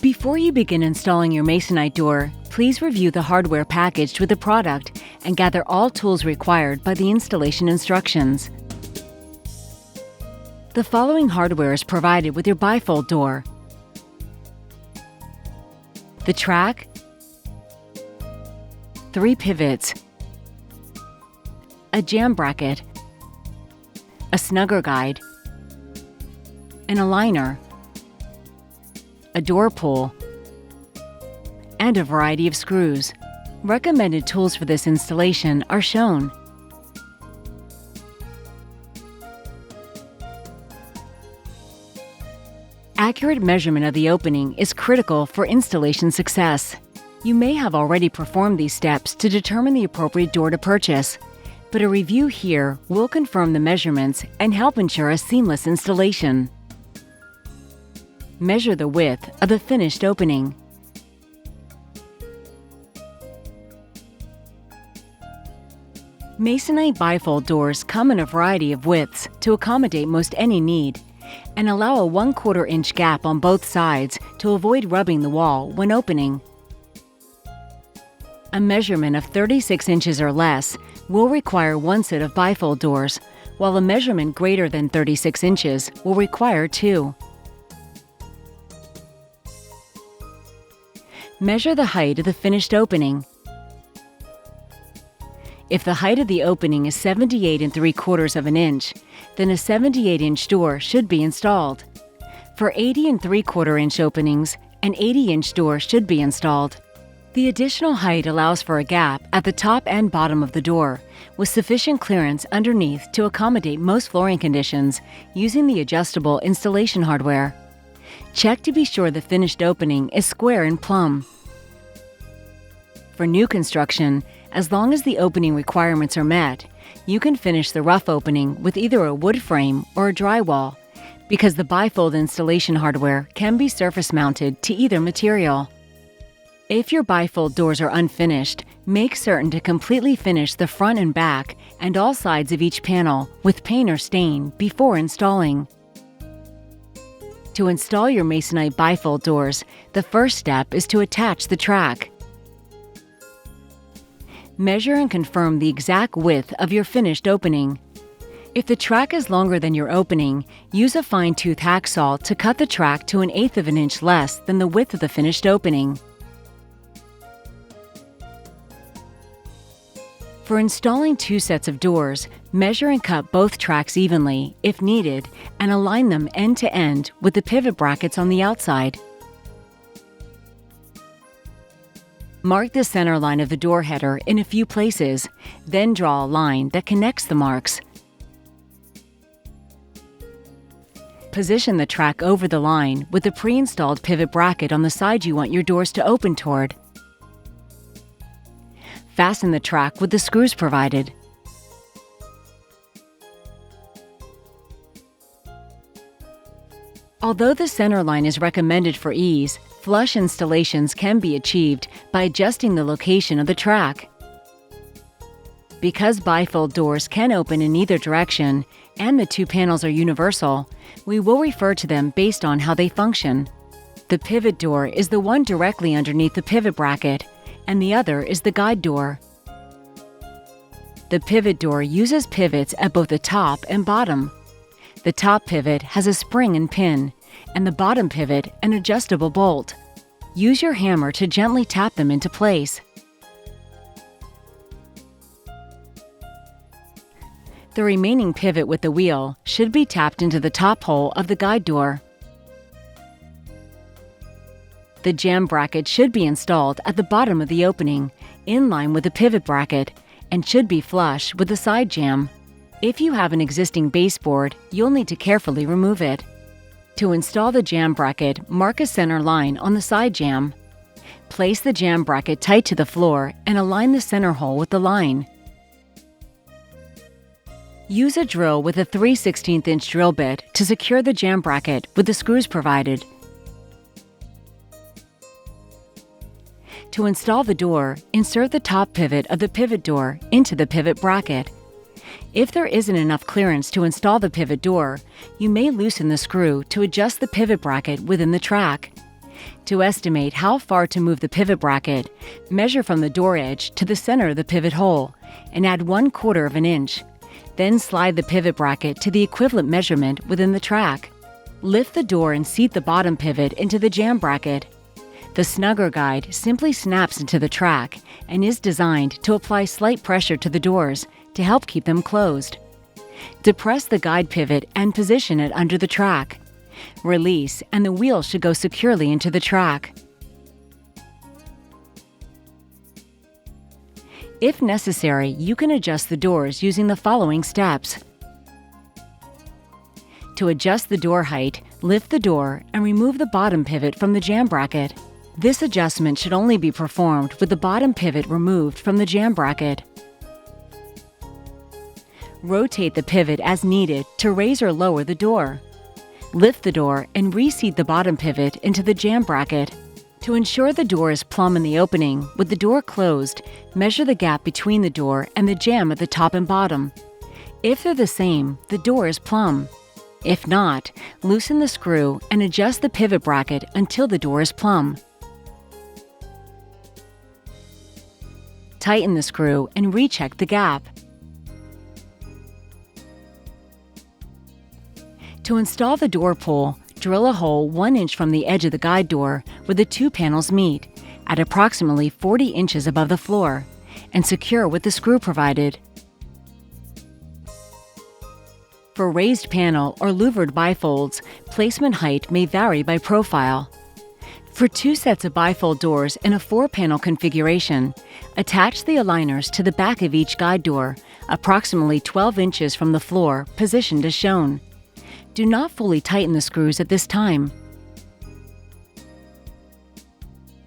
Before you begin installing your Masonite door, please review the hardware packaged with the product and gather all tools required by the installation instructions. The following hardware is provided with your bifold door: the track, 3 pivots, a jamb bracket, a snugger guide, an aligner, a door pull, and a variety of screws. Recommended tools for this installation are shown. Accurate measurement of the opening is critical for installation success. You may have already performed these steps to determine the appropriate door to purchase, but a review here will confirm the measurements and help ensure a seamless installation. Measure the width of the finished opening. Masonite bifold doors come in a variety of widths to accommodate most any need, and allow a 1/4 inch gap on both sides to avoid rubbing the wall when opening. A measurement of 36 inches or less will require 1 set of bifold doors, while a measurement greater than 36 inches will require 2. Measure the height of the finished opening. If the height of the opening is 78 3/4 of an inch, then a 78-inch door should be installed. For 80 3/4 inch openings, an 80-inch door should be installed. The additional height allows for a gap at the top and bottom of the door, with sufficient clearance underneath to accommodate most flooring conditions using the adjustable installation hardware. Check to be sure the finished opening is square and plumb. For new construction, as long as the opening requirements are met, you can finish the rough opening with either a wood frame or a drywall, because the bifold installation hardware can be surface mounted to either material. If your bifold doors are unfinished, make certain to completely finish the front and back and all sides of each panel with paint or stain before installing. To install your Masonite bifold doors, the first step is to attach the track. Measure and confirm the exact width of your finished opening. If the track is longer than your opening, use a fine-tooth hacksaw to cut the track to 1/8 of an inch less than the width of the finished opening. For installing 2 sets of doors, measure and cut both tracks evenly, if needed, and align them end to end with the pivot brackets on the outside. Mark the center line of the door header in a few places, then draw a line that connects the marks. Position the track over the line with the pre-installed pivot bracket on the side you want your doors to open toward. Fasten the track with the screws provided. Although the center line is recommended for ease, flush installations can be achieved by adjusting the location of the track. Because bifold doors can open in either direction and the 2 panels are universal, we will refer to them based on how they function. The pivot door is the one directly underneath the pivot bracket, and the other is the guide door. The pivot door uses pivots at both the top and bottom. The top pivot has a spring and pin, and the bottom pivot an adjustable bolt. Use your hammer to gently tap them into place. The remaining pivot with the wheel should be tapped into the top hole of the guide door. The jamb bracket should be installed at the bottom of the opening, in line with the pivot bracket, and should be flush with the side jamb. If you have an existing baseboard, you'll need to carefully remove it. To install the jamb bracket, mark a center line on the side jamb. Place the jamb bracket tight to the floor and align the center hole with the line. Use a drill with a 3/16 inch drill bit to secure the jamb bracket with the screws provided. To install the door, insert the top pivot of the pivot door into the pivot bracket. If there isn't enough clearance to install the pivot door, you may loosen the screw to adjust the pivot bracket within the track. To estimate how far to move the pivot bracket, measure from the door edge to the center of the pivot hole and add 1/4 of an inch. Then slide the pivot bracket to the equivalent measurement within the track. Lift the door and seat the bottom pivot into the jamb bracket. The snugger guide simply snaps into the track and is designed to apply slight pressure to the doors to help keep them closed. Depress the guide pivot and position it under the track. Release and the wheel should go securely into the track. If necessary, you can adjust the doors using the following steps. To adjust the door height, lift the door and remove the bottom pivot from the jamb bracket. This adjustment should only be performed with the bottom pivot removed from the jamb bracket. Rotate the pivot as needed to raise or lower the door. Lift the door and reseat the bottom pivot into the jamb bracket. To ensure the door is plumb in the opening, with the door closed, measure the gap between the door and the jamb at the top and bottom. If they're the same, the door is plumb. If not, loosen the screw and adjust the pivot bracket until the door is plumb. Tighten the screw and recheck the gap. To install the door pull, drill a hole 1 inch from the edge of the guide door where the two panels meet, at approximately 40 inches above the floor, and secure with the screw provided. For raised panel or louvered bifolds, placement height may vary by profile. For 2 sets of bifold doors in a 4-panel configuration, attach the aligners to the back of each guide door, approximately 12 inches from the floor, positioned as shown. Do not fully tighten the screws at this time.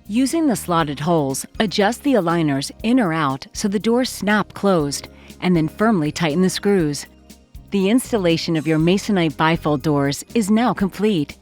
Using the slotted holes, adjust the aligners in or out so the doors snap closed, and then firmly tighten the screws. The installation of your Masonite bifold doors is now complete.